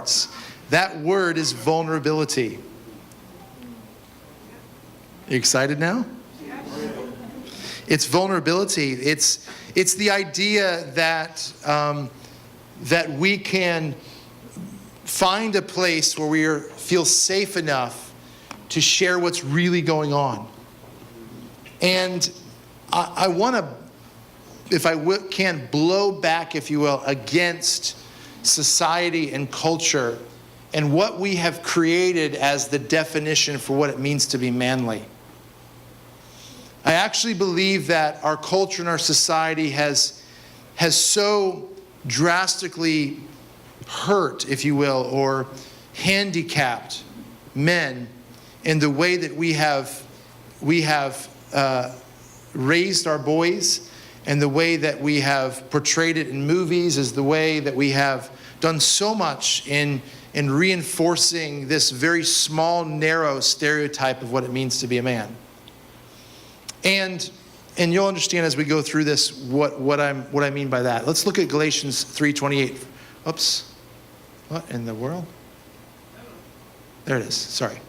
hearts. That word is vulnerability. You excited now? It's vulnerability. It's the idea that that we can find a place where we feel safe enough to share what's really going on. And I want to, if I can, blow back, if you will, against society and culture and what we have created as the definition for what it means to be manly. I actually believe that our culture and our society has so drastically hurt, if you will, or handicapped men in the way that we have raised our boys, and the way that we have portrayed it in movies, is the way that we have done so much in reinforcing this very small, narrow stereotype of what it means to be a man. And you'll understand as we go through this what I mean by that. Let's look at Galatians 3:28. Oops. What in the world? There it is. Sorry.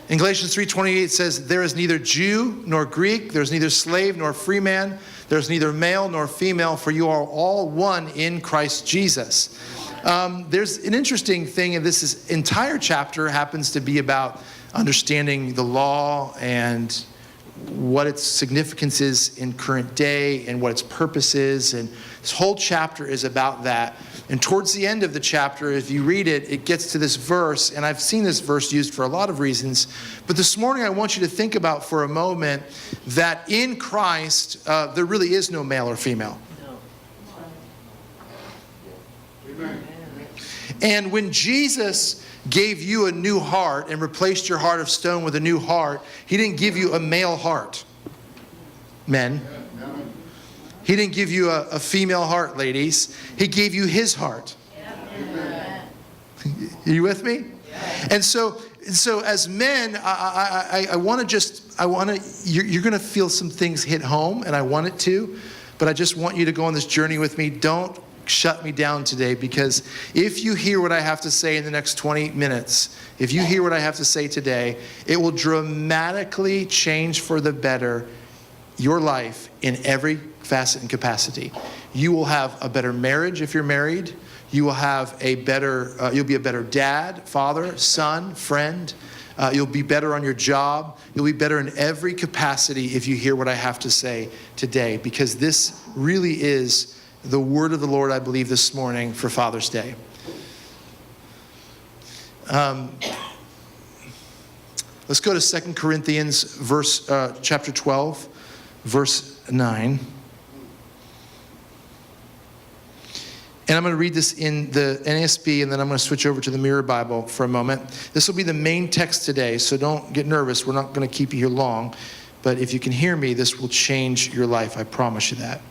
In Galatians 3:28 it says, "There is neither Jew nor Greek, there is neither slave nor free man, there is neither male nor female, for you are all one in Christ Jesus." There's an interesting thing, and this entire chapter happens to be about understanding the law and what its significance is in current day and what its purpose is. And this whole chapter is about that. And towards the end of the chapter, if you read it, it gets to this verse. And I've seen this verse used for a lot of reasons. But this morning, I want you to think about for a moment that in Christ, there really is no male or female. And when Jesus gave you a new heart and replaced your heart of stone with a new heart, he didn't give you a male heart, men. He didn't give you a female heart, ladies. He gave you his heart. Are you with me? And so as men, I want to, you're going to feel some things hit home, and I want it to, but I just want you to go on this journey with me. Don't shut me down today, because if you hear what I have to say in the next 20 minutes, if you hear what I have to say today, it will dramatically change for the better your life in every facet and capacity. You will have a better marriage if you're married. You will have a better, you'll be a better dad, father, son, friend. You'll be better on your job. You'll be better in every capacity if you hear what I have to say today, because this really is the word of the Lord, I believe, this morning for Father's Day. Let's go to 2 Corinthians chapter 12, verse 9. And I'm going to read this in the NASB, and then I'm going to switch over to the Mirror Bible for a moment. This will be the main text today, so don't get nervous. We're not going to keep you here long. But if you can hear me, this will change your life. I promise you that.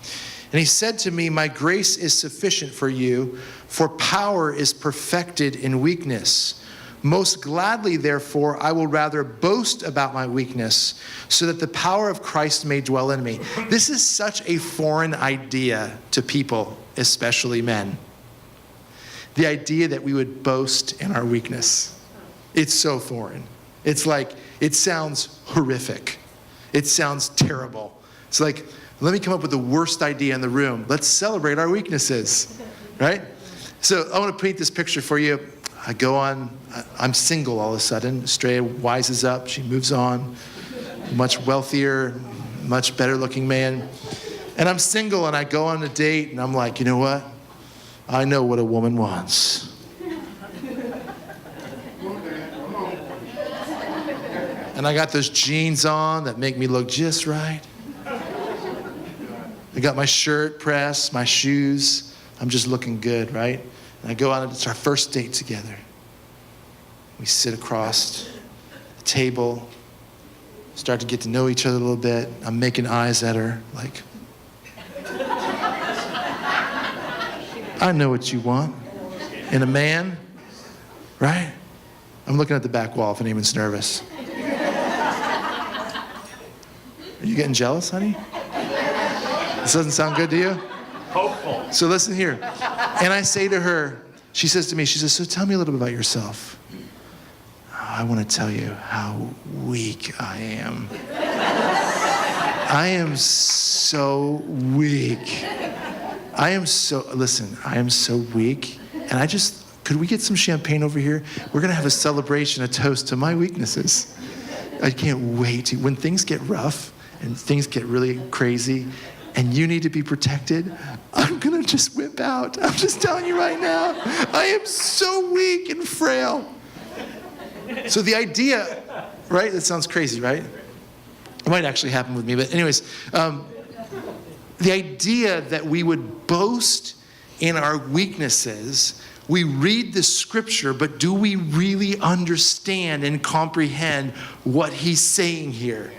And he said to me, "My grace is sufficient for you, for power is perfected in weakness. Most gladly, therefore, I will rather boast about my weakness, so that the power of Christ may dwell in me." This is such a foreign idea to people, especially men. The idea that we would boast in our weakness. It's so foreign. It's like, it sounds horrific. It sounds terrible. It's like, let me come up with the worst idea in the room. Let's celebrate our weaknesses, right? So I want to paint this picture for you. I go on, I'm single all of a sudden. Estrella wises up, she moves on. Much wealthier, much better looking man. And I'm single, and I go on a date, and I'm like, you know what? I know what a woman wants. And I got those jeans on that make me look just right. I got my shirt pressed, my shoes. I'm just looking good, right? And I go out, and it's our first date together. We sit across the table, start to get to know each other a little bit. I'm making eyes at her, like, I know what you want in a man, right? I'm looking at the back wall if anyone's nervous. Are you getting jealous, honey? This doesn't sound good to you? Hopeful. So listen here. And I say to her, She says to me, she says, so tell me a little bit about yourself. I want to tell you how weak I am. I am so weak. I am so weak. And could we get some champagne over here? We're going to have a celebration, a toast to my weaknesses. I can't wait when things get rough and things get really crazy and you need to be protected, I'm going to just whip out. I'm just telling you right now, I am so weak and frail. So the idea, right? That sounds crazy, right? It might actually happen with me, but anyways, the idea that we would boast in our weaknesses, we read the scripture, but do we really understand and comprehend what he's saying here?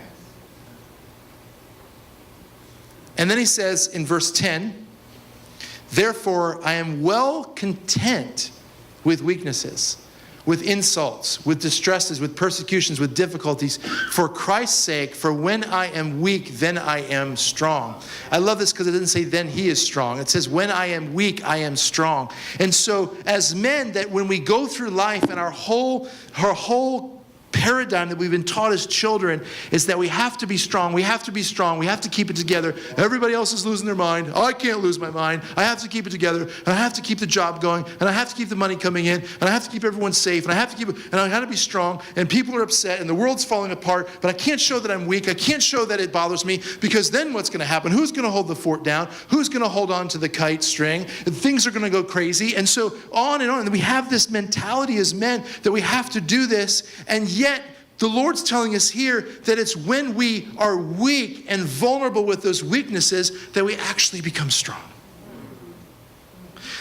And then he says in verse 10, therefore I am well content with weaknesses, with insults, with distresses, with persecutions, with difficulties, for Christ's sake, for when I am weak, then I am strong. I love this because it doesn't say then he is strong. It says when I am weak, I am strong. And so as men, that when we go through life and our whole paradigm that we've been taught as children is that we have to be strong, we have to be strong, we have to keep it together. Everybody else is losing their mind. Oh, I can't lose my mind. I have to keep it together, and I have to keep the job going, and I have to keep the money coming in, and I have to keep everyone safe, and I have to be strong, and people are upset, and the world's falling apart, but I can't show that I'm weak. I can't show that it bothers me, because then what's going to happen? Who's going to hold the fort down? Who's going to hold on to the kite string? Things are going to go crazy, and so on and on. And we have this mentality as men that we have to do this, and yet the Lord's telling us here that it's when we are weak and vulnerable with those weaknesses that we actually become strong.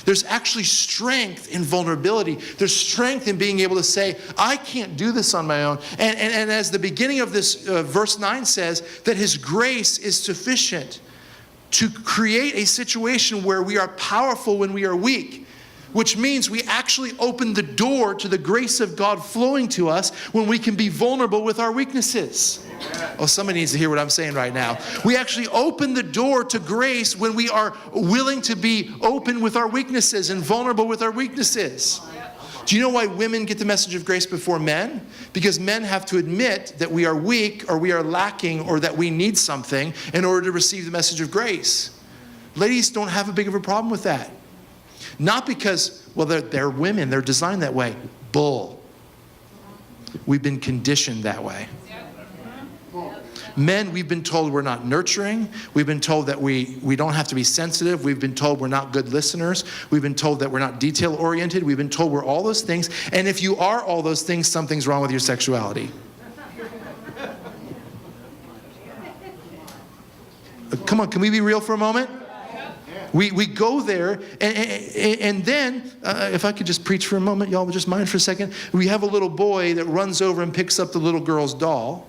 There's actually strength in vulnerability. There's strength in being able to say, I can't do this on my own. And as the beginning of this verse 9 says, that his grace is sufficient to create a situation where we are powerful when we are weak. Which means we actually open the door to the grace of God flowing to us when we can be vulnerable with our weaknesses. Oh, somebody needs to hear what I'm saying right now. We actually open the door to grace when we are willing to be open with our weaknesses and vulnerable with our weaknesses. Do you know why women get the message of grace before men? Because men have to admit that we are weak or we are lacking or that we need something in order to receive the message of grace. Ladies don't have a big of a problem with that. Not because, well, they're women, they're designed that way. Bull. We've been conditioned that way. Men, we've been told we're not nurturing. We've been told that we don't have to be sensitive. We've been told we're not good listeners. We've been told that we're not detail-oriented. We've been told we're all those things. And if you are all those things, something's wrong with your sexuality. Come on, can we be real for a moment? We go there, and then, if I could just preach for a moment, y'all just mind for a second. We have a little boy that runs over and picks up the little girl's doll.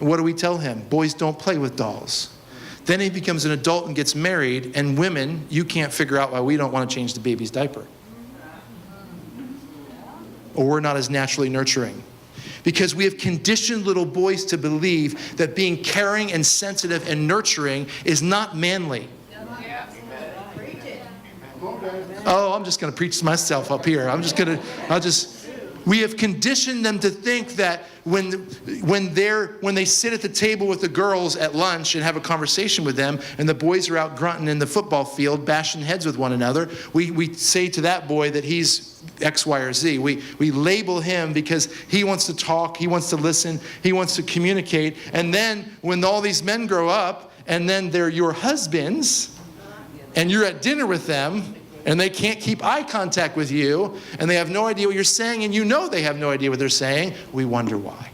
And what do we tell him? Boys don't play with dolls. Then he becomes an adult and gets married, and women, you can't figure out why we don't want to change the baby's diaper. Or we're not as naturally nurturing. Because we have conditioned little boys to believe that being caring and sensitive and nurturing is not manly. Oh, I'm just going to preach to myself up here. We have conditioned them to think that when they sit at the table with the girls at lunch and have a conversation with them, and the boys are out grunting in the football field, bashing heads with one another, we say to that boy that he's X, Y, or Z. We label him because he wants to talk, he wants to listen, he wants to communicate. And then when all these men grow up, and then they're your husbands, and you're at dinner with them, and they can't keep eye contact with you, and they have no idea what you're saying, and you know they have no idea what they're saying, we wonder why.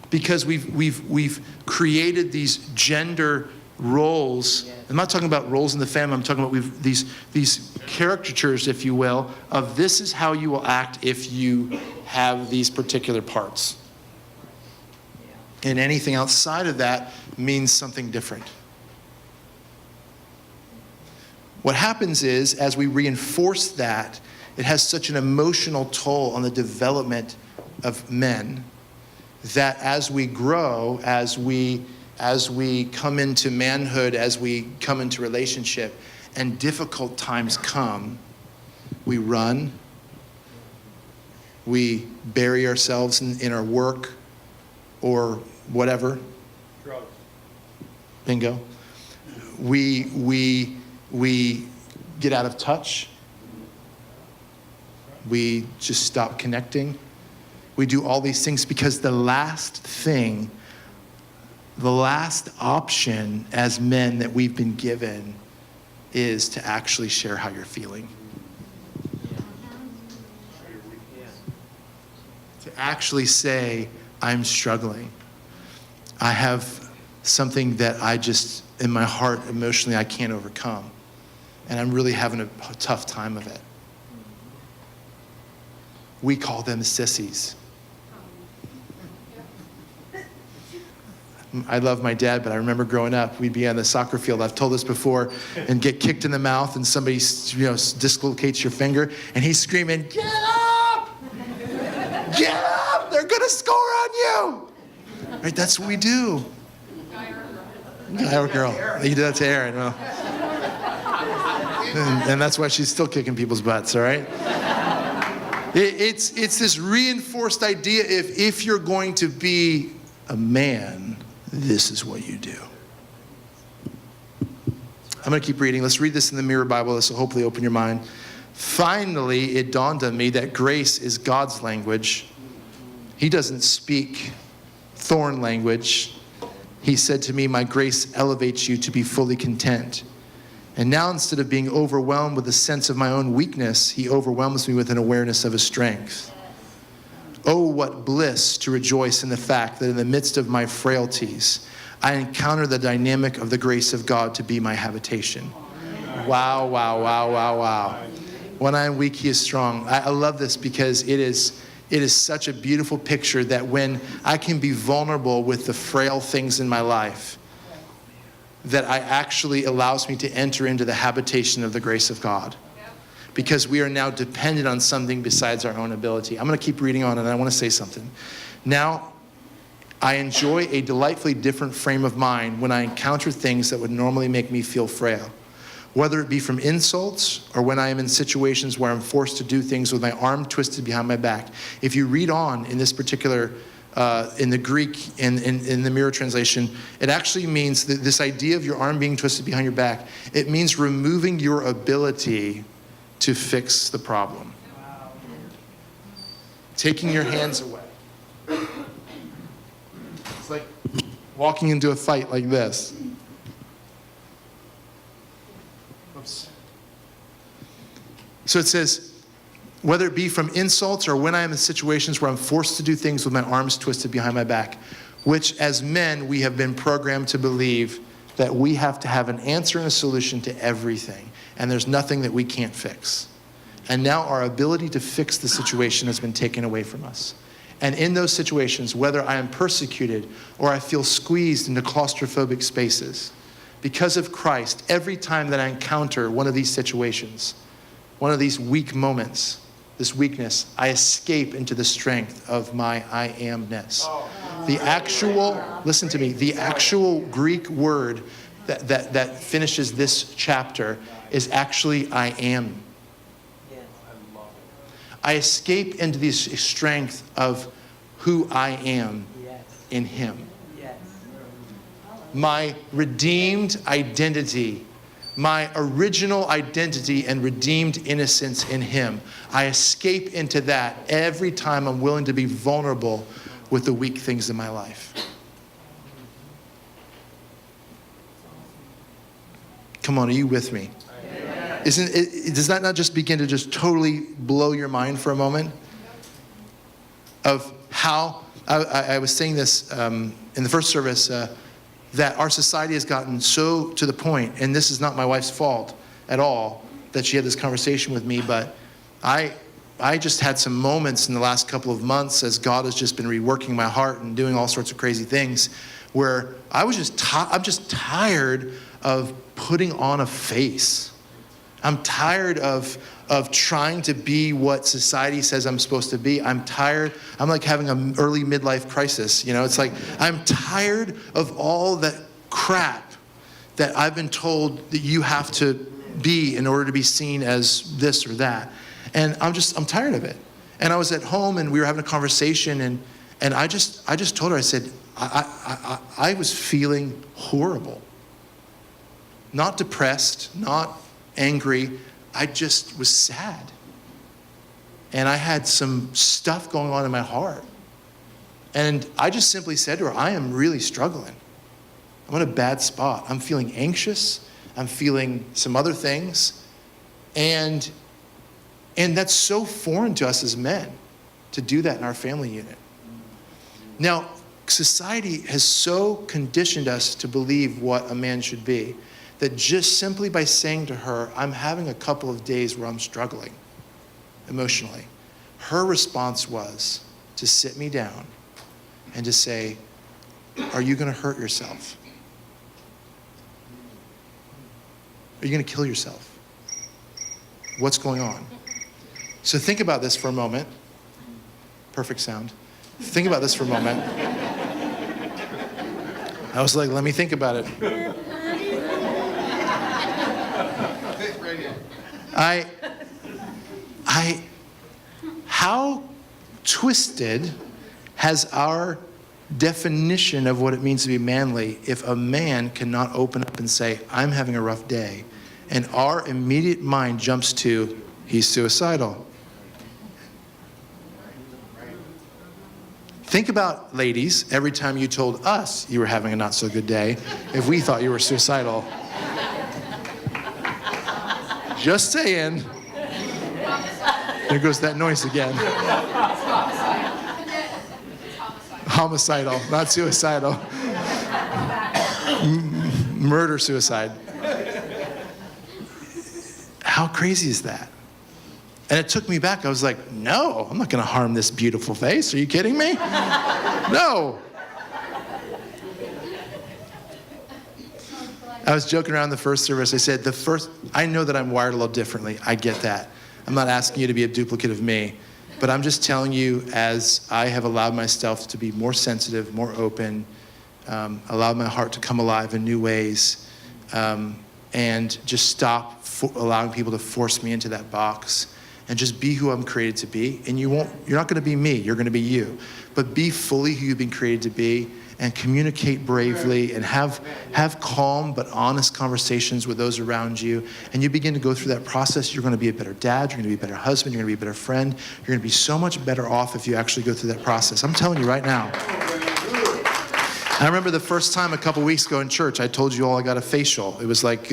Because we've created these gender roles. I'm not talking about roles in the family. I'm talking about these caricatures, if you will, of this is how you will act if you have these particular parts. And anything outside of that means something different. What happens is, as we reinforce that, it has such an emotional toll on the development of men that as we grow, as we as we come into manhood, as we come into relationship, and difficult times come, we run, we bury ourselves in our work or whatever. Drugs. Bingo. We get out of touch. We just stop connecting. We do all these things because the last option as men that we've been given is to actually share how you're feeling. To actually say, I'm struggling. I have something that I just, in my heart, emotionally, I can't overcome. And I'm really having a tough time of it. We call them sissies. I love my dad, but I remember growing up, we'd be on the soccer field, I've told this before, and get kicked in the mouth and somebody, dislocates your finger, and he's screaming, "Get up! Get up! They're gonna score on you!" Right, that's what we do. Guy or girl. You did that to Erin. Well. And that's why she's still kicking people's butts, all right? It's this reinforced idea, if you're going to be a man, this is what you do. I'm going to keep reading. Let's read this in the Mirror Bible. This will hopefully open your mind. Finally, it dawned on me that grace is God's language. He doesn't speak thorn language. He said to me, my grace elevates you to be fully content. And now, instead of being overwhelmed with a sense of my own weakness, he overwhelms me with an awareness of his strength. Oh, what bliss to rejoice in the fact that in the midst of my frailties, I encounter the dynamic of the grace of God to be my habitation. Wow, wow, wow, wow, wow. When I am weak, he is strong. I love this because it is such a beautiful picture that when I can be vulnerable with the frail things in my life, that I actually allows me to enter into the habitation of the grace of God. Because we are now dependent on something besides our own ability. I'm going to keep reading on, and I want to say something. Now, I enjoy a delightfully different frame of mind when I encounter things that would normally make me feel frail. Whether it be from insults or when I am in situations where I'm forced to do things with my arm twisted behind my back. If you read on in this particular, in the Greek, in the Mirror translation, it actually means that this idea of your arm being twisted behind your back, it means removing your ability to fix the problem. Taking your hands away. It's like walking into a fight like this. Oops. So it says, whether it be from insults or when I am in situations where I'm forced to do things with my arms twisted behind my back, which as men, we have been programmed to believe that we have to have an answer and a solution to everything. And there's nothing that we can't fix. And now our ability to fix the situation has been taken away from us. And in those situations, whether I am persecuted or I feel squeezed into claustrophobic spaces, because of Christ, every time that I encounter one of these situations, one of these weak moments, this weakness, I escape into the strength of my I amness. The actual, listen to me, the actual Greek word that finishes this chapter is actually I am. I escape into the strength of who I am in him. My redeemed identity, my original identity and redeemed innocence in him. I escape into that every time I'm willing to be vulnerable with the weak things in my life. Come on, are you with me? Does that not just begin to just totally blow your mind for a moment? Of how, I was saying this in the first service, that our society has gotten so to the point, and this is not my wife's fault at all, that she had this conversation with me, but I just had some moments in the last couple of months as God has just been reworking my heart and doing all sorts of crazy things, where I'm just tired of putting on a face. I'm tired of trying to be what society says I'm supposed to be. I'm tired. I'm like having an early midlife crisis. It's like I'm tired of all that crap that I've been told that you have to be in order to be seen as this or that. And I'm tired of it. And I was at home and we were having a conversation and I just told her, I said, I was feeling horrible. Not depressed, not angry. I just was sad. And I had some stuff going on in my heart. And I just simply said to her, I am really struggling. I'm in a bad spot. I'm feeling anxious. I'm feeling some other things. And that's so foreign to us as men to do that in our family unit. Now, society has so conditioned us to believe what a man should be that just simply by saying to her, I'm having a couple of days where I'm struggling emotionally, her response was to sit me down and to say, are you going to hurt yourself? Are you going to kill yourself? What's going on? So think about this for a moment. Perfect sound. Think about this for a moment. I was like, let me think about it. How twisted has our definition of what it means to be manly if a man cannot open up and say, I'm having a rough day, and our immediate mind jumps to, he's suicidal. Think about, ladies, every time you told us you were having a not so good day, if we thought you were suicidal. Just saying. There goes that noise again. Homicidal, not suicidal. Murder, suicide. How crazy is that? And it took me back. I was like, no, I'm not going to harm this beautiful face. Are you kidding me? No. I was joking around the first service. I said, I know that I'm wired a little differently. I get that. I'm not asking you to be a duplicate of me. But I'm just telling you, as I have allowed myself to be more sensitive, more open, allowed my heart to come alive in new ways, and just stop allowing people to force me into that box, and just be who I'm created to be. And you're not going to be me, you're going to be you. But be fully who you've been created to be, and communicate bravely, and have calm but honest conversations with those around you. And you begin to go through that process. You're going to be a better dad, you're going to be a better husband, you're going to be a better friend. You're going to be so much better off if you actually go through that process. I'm telling you right now. I remember the first time a couple weeks ago in church, I told you all I got a facial. It was like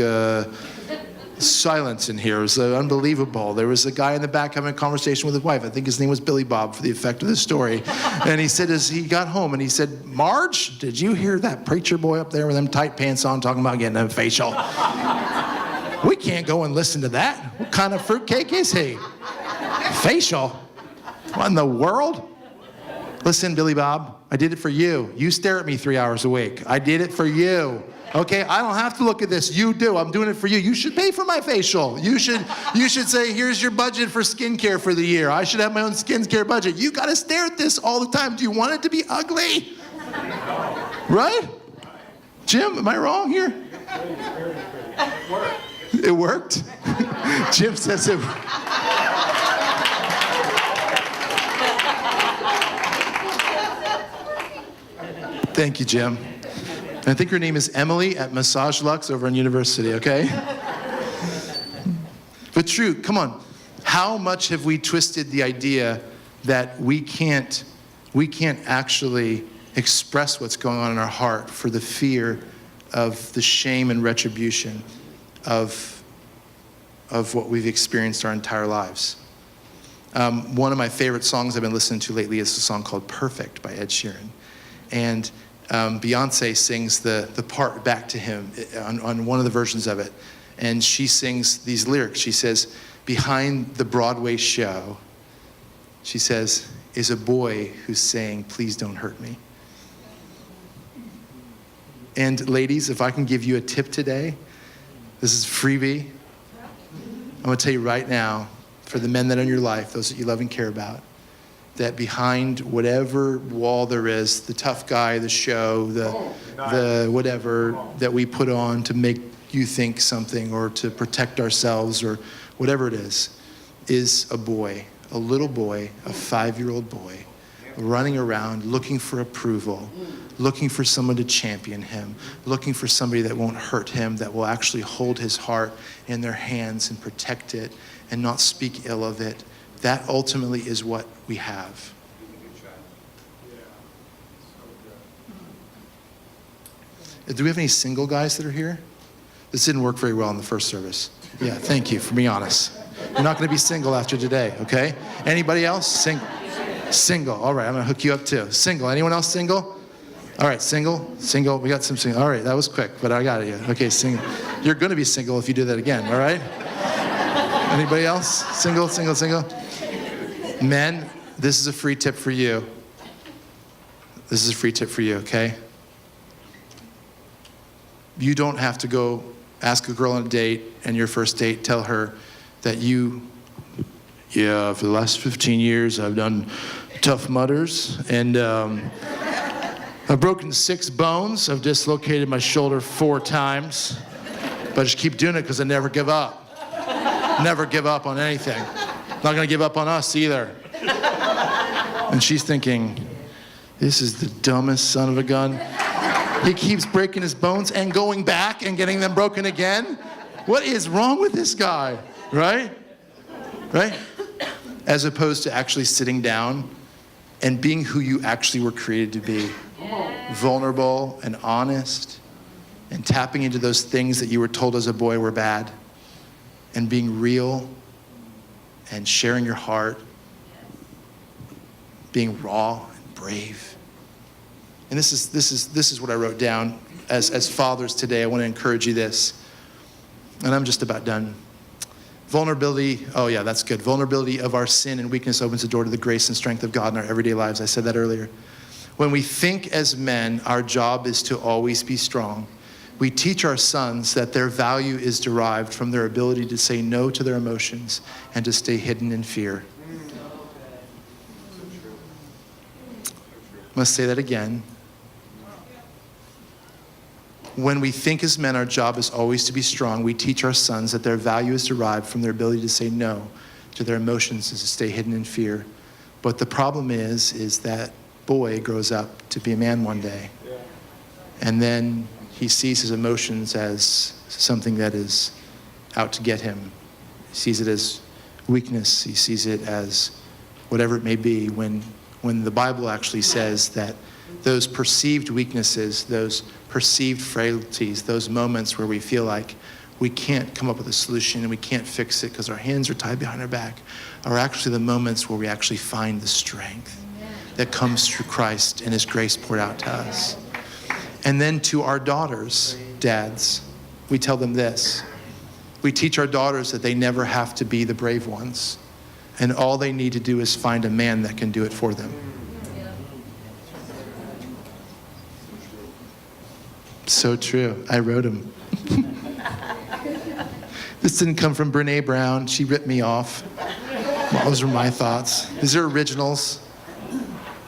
silence in here. It was unbelievable. There was a guy in the back having a conversation with his wife. I think his name was Billy Bob for the effect of this story. And he said, as he got home, and he said, Marge, did you hear that preacher boy up there with them tight pants on talking about getting a facial? We can't go and listen to that. What kind of fruitcake is he? Facial? What in the world? Listen, Billy Bob, I did it for you. You stare at me 3 hours a week. I did it for you. Okay, I don't have to look at this. You do. I'm doing it for you. You should pay for my facial. You should say, here's your budget for skincare for the year. I should have my own skincare budget. You got to stare at this all the time. Do you want it to be ugly? Right? Jim, am I wrong here? It worked? Jim says it. Thank you, Jim. I think her name is Emily at Massage Lux over in University, okay? But true, come on. How much have we twisted the idea that we can't actually express what's going on in our heart for the fear of the shame and retribution of what we've experienced our entire lives? One of my favorite songs I've been listening to lately is a song called Perfect by Ed Sheeran. And Beyonce sings the part back to him on one of the versions of it. And she sings these lyrics. She says, behind the Broadway show, she says, is a boy who's saying, please don't hurt me. And ladies, if I can give you a tip today, this is freebie. I'm going to tell you right now, for the men that are in your life, those that you love and care about, that behind whatever wall there is, the tough guy, the show, the whatever that we put on to make you think something or to protect ourselves or whatever it is a boy, a little boy, a 5-year-old boy, running around looking for approval, looking for someone to champion him, looking for somebody that won't hurt him, that will actually hold his heart in their hands and protect it and not speak ill of it. That ultimately is what we have. Do we have any single guys that are here? This didn't work very well in the first service. Yeah, thank you for being honest. You're not going to be single after today, okay? Anybody else? Single. All right, I'm going to hook you up too. Single. Anyone else single? All right, single. We got some single. All right, that was quick, but I got it. Okay, single. You're going to be single if you do that again, all right? Anybody else? Single. Men, this is a free tip for you. Okay? You don't have to go ask a girl on a date and your first date, tell her that for the last 15 years I've done Tough Mudders and I've broken 6 bones. I've dislocated my shoulder 4 times, but I just keep doing it because I never give up. Never give up on anything. Not gonna give up on us either. And she's thinking, this is the dumbest son of a gun. He keeps breaking his bones and going back and getting them broken again. What is wrong with this guy, right? As opposed to actually sitting down and being who you actually were created to be. Vulnerable and honest and tapping into those things that you were told as a boy were bad and being real and sharing your heart, being raw and brave. And this is what I wrote down as fathers today. I want to encourage you this. And I'm just about done. Vulnerability, oh yeah, that's good. Vulnerability of our sin and weakness opens the door to the grace and strength of God in our everyday lives. I said that earlier. When we think as men, our job is to always be strong. We teach our sons that their value is derived from their ability to say no to their emotions and to stay hidden in fear. I must say that again. When we think as men, our job is always to be strong. We teach our sons that their value is derived from their ability to say no to their emotions and to stay hidden in fear. But the problem is that boy grows up to be a man one day. And then he sees his emotions as something that is out to get him. He sees it as weakness. He sees it as whatever it may be, when the Bible actually says that those perceived weaknesses, those perceived frailties, those moments where we feel like we can't come up with a solution and we can't fix it because our hands are tied behind our back, are actually the moments where we actually find the strength that comes through Christ and his grace poured out to us. And then to our daughters, dads, we tell them this. We teach our daughters that they never have to be the brave ones. And all they need to do is find a man that can do it for them. So true. I wrote them. This didn't come from Brene Brown. She ripped me off. Those were my thoughts. These are originals.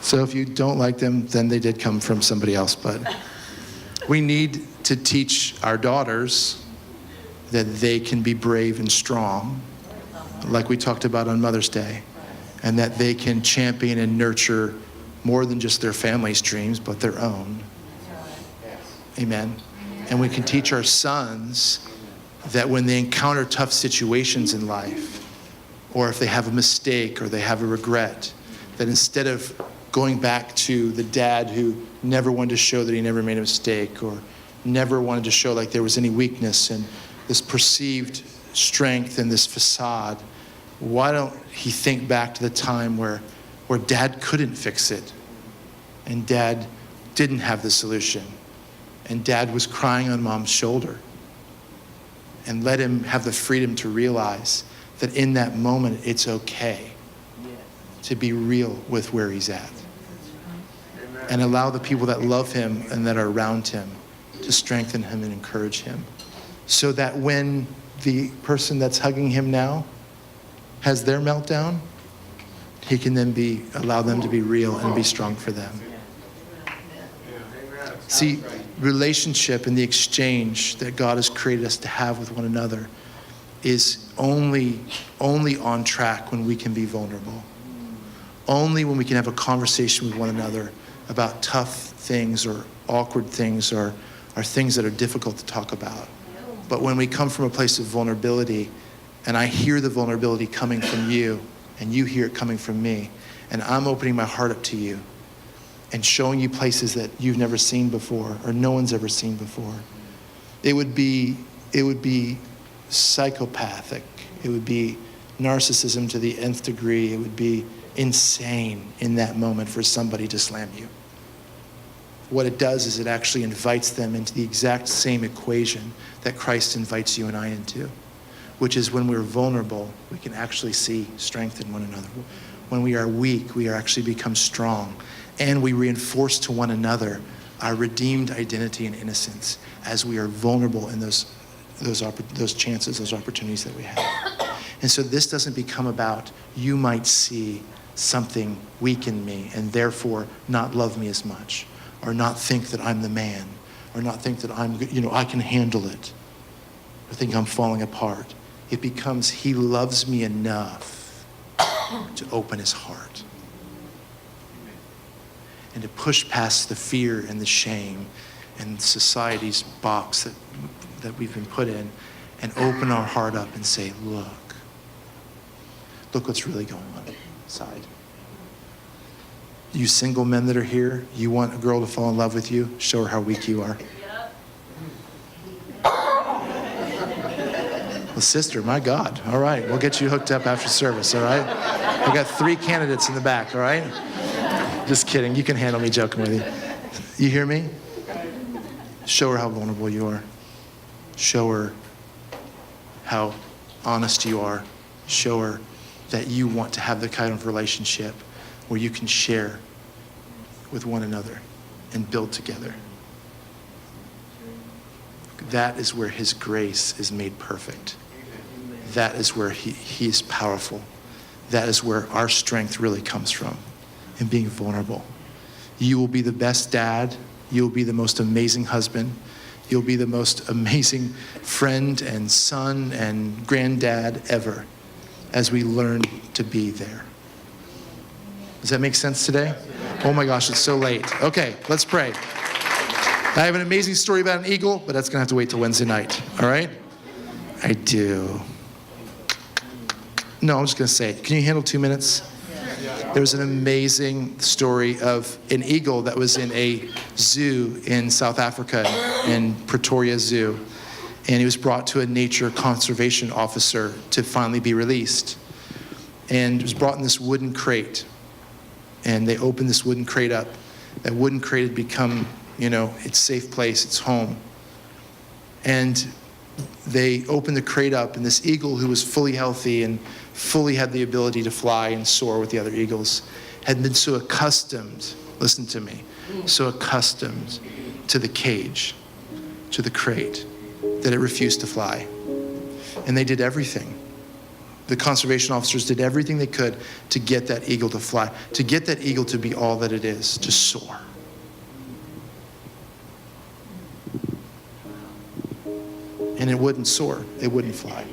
So if you don't like them, then they did come from somebody else. But we need to teach our daughters that they can be brave and strong, like we talked about on Mother's Day, and that they can champion and nurture more than just their family's dreams, but their own. Amen. And we can teach our sons that when they encounter tough situations in life, or if they have a mistake or they have a regret, that instead of going back to the dad who never wanted to show that he never made a mistake or never wanted to show like there was any weakness and this perceived strength and this facade, why don't he think back to the time where dad couldn't fix it and dad didn't have the solution and dad was crying on mom's shoulder, and let him have the freedom to realize that in that moment it's okay to be real with where he's at. And allow the people that love him and that are around him to strengthen him and encourage him. So that when the person that's hugging him now has their meltdown, he can then allow them to be real and be strong for them. See, relationship and the exchange that God has created us to have with one another is only on track when we can be vulnerable. Only when we can have a conversation with one another about tough things or awkward things or things that are difficult to talk about. But when we come from a place of vulnerability, and I hear the vulnerability coming from you, and you hear it coming from me, and I'm opening my heart up to you and showing you places that you've never seen before or no one's ever seen before, it would be psychopathic. It would be narcissism to the nth degree. It would be insane in that moment for somebody to slam you. What it does is it actually invites them into the exact same equation that Christ invites you and I into, which is when we're vulnerable, we can actually see strength in one another. When we are weak, we actually become strong, and we reinforce to one another our redeemed identity and innocence as we are vulnerable in those chances, those opportunities that we have. And so this doesn't become about, you might see something weak in me and therefore not love me as much, or not think that I'm the man, or not think that I can handle it, or think I'm falling apart. It becomes, he loves me enough to open his heart and to push past the fear and the shame and society's box that we've been put in, and open our heart up and say, look what's really going on inside. You single men that are here, you want a girl to fall in love with you, show her how weak you are. Well, sister, my God. All right, we'll get you hooked up after service, all right? We got 3 candidates in the back, all right? Just kidding, you can handle me joking with you. You hear me? Show her how vulnerable you are. Show her how honest you are. Show her that you want to have the kind of relationship where you can share with one another and build together. That is where his grace is made perfect. That is where he is powerful. That is where our strength really comes from, in being vulnerable. You will be the best dad. You will be the most amazing husband. You'll be the most amazing friend and son and granddad ever as we learn to be there. Does that make sense today? Oh my gosh, it's so late. Okay, let's pray. I have an amazing story about an eagle, but that's gonna have to wait till Wednesday night, all right? I do. No, I'm just gonna say it. Can you handle 2 minutes? There was an amazing story of an eagle that was in a zoo in South Africa, in Pretoria Zoo. And he was brought to a nature conservation officer to finally be released. And he was brought in this wooden crate. And they opened this wooden crate up. That wooden crate had become, its safe place, its home. And they opened the crate up, and this eagle, who was fully healthy and fully had the ability to fly and soar with the other eagles, had been so accustomed, listen to me, so accustomed to the cage, to the crate, that it refused to fly. And they did everything. The conservation officers did everything they could to get that eagle to fly, to get that eagle to be all that it is, to soar. And it wouldn't soar, it wouldn't fly.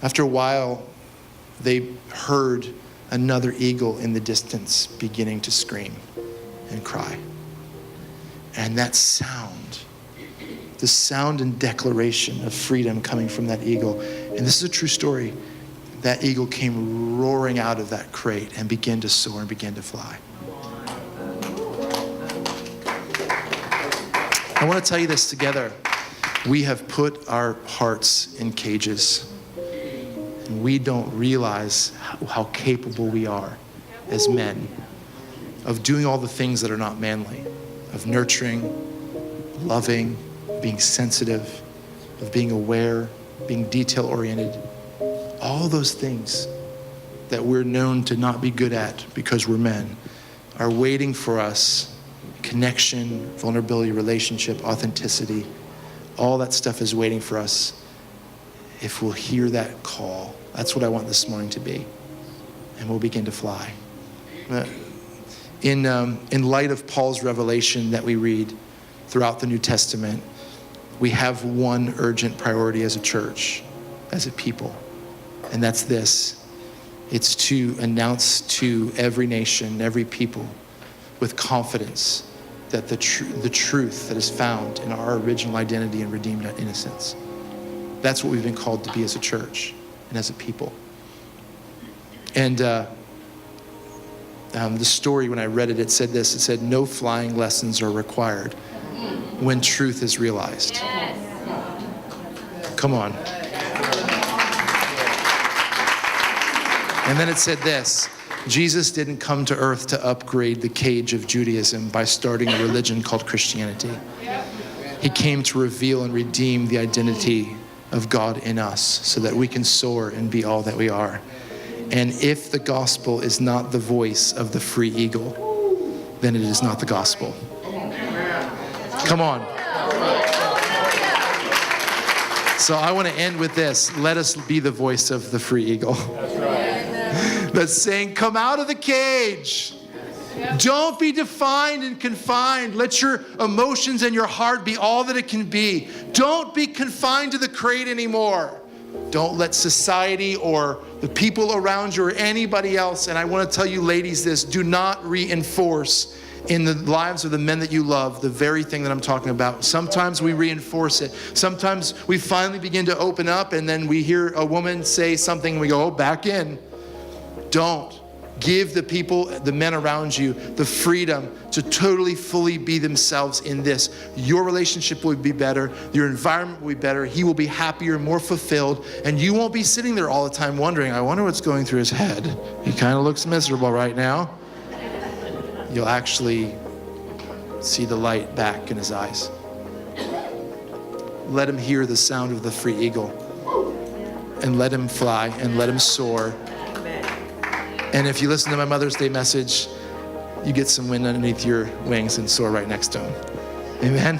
After a while, they heard another eagle in the distance beginning to scream and cry. And that sound, the sound and declaration of freedom coming from that eagle, and this is a true story, that eagle came roaring out of that crate and began to soar and began to fly. I want to tell you this together. We have put our hearts in cages, and we don't realize how capable we are as men of doing all the things that are not manly, of nurturing, loving, being sensitive, of being aware, being detail-oriented. All those things that we're known to not be good at because we're men are waiting for us. Connection, vulnerability, relationship, authenticity, all that stuff is waiting for us if we'll hear that call. That's what I want this morning to be. And we'll begin to fly. In light of Paul's revelation that we read throughout the New Testament, we have one urgent priority as a church, as a people, and that's this. It's to announce to every nation, every people, with confidence that the truth that is found in our original identity and redeemed innocence. That's what we've been called to be as a church and as a people. And the story, when I read it, it said this. It said, no flying lessons are required when truth is realized. Yes. Come on. And then it said this. Jesus didn't come to earth to upgrade the cage of Judaism by starting a religion called Christianity. He came to reveal and redeem the identity of God in us so that we can soar and be all that we are. And if the gospel is not the voice of the free eagle, then it is not the gospel. Come on. So I want to end with this. Let us be the voice of the free eagle. That's saying, come out of the cage. Don't be defined and confined. Let your emotions and your heart be all that it can be. Don't be confined to the crate anymore. Don't let society or the people around you or anybody else, and I want to tell you ladies this, do not reinforce in the lives of the men that you love the very thing that I'm talking about. Sometimes we reinforce it. Sometimes we finally begin to open up and then we hear a woman say something and we go, oh, back in. Don't. Give the people, the men around you, the freedom to totally, fully be themselves in this. Your relationship will be better. Your environment will be better. He will be happier, more fulfilled. And you won't be sitting there all the time wondering, I wonder what's going through his head. He kind of looks miserable right now. You'll actually see the light back in his eyes. Let him hear the sound of the free eagle. And let him fly and let him soar. And if you listen to my Mother's Day message, you get some wind underneath your wings and soar right next to him. Amen?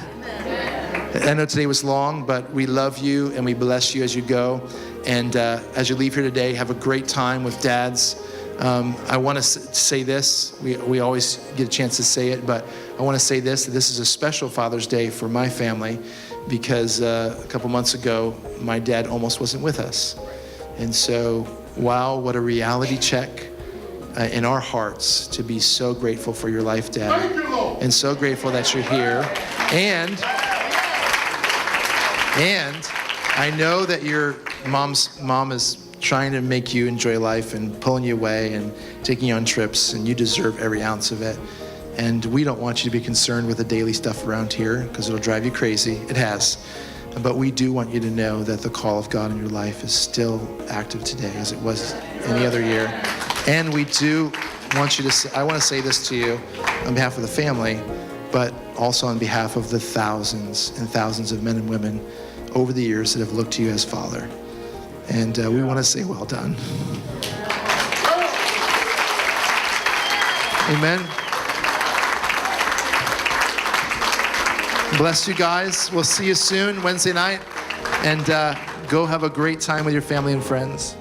I know today was long, but we love you and we bless you as you go. And as you leave here today, have a great time with dads. I want to say this. We always get a chance to say it, but I want to say this, that this is a special Father's Day for my family because a couple months ago, my dad almost wasn't with us. And so, wow, what a reality check. In our hearts to be so grateful for your life, Dad, and so grateful that you're here. And I know that your mom is trying to make you enjoy life and pulling you away and taking you on trips, and you deserve every ounce of it. And we don't want you to be concerned with the daily stuff around here because it'll drive you crazy. It has. But we do want you to know that the call of God in your life is still active today as it was any other year. And we do want you to say, I want to say this to you on behalf of the family, but also on behalf of the thousands and thousands of men and women over the years that have looked to you as Father. And we want to say, well done. Amen. Bless you guys. We'll see you soon, Wednesday night. And go have a great time with your family and friends.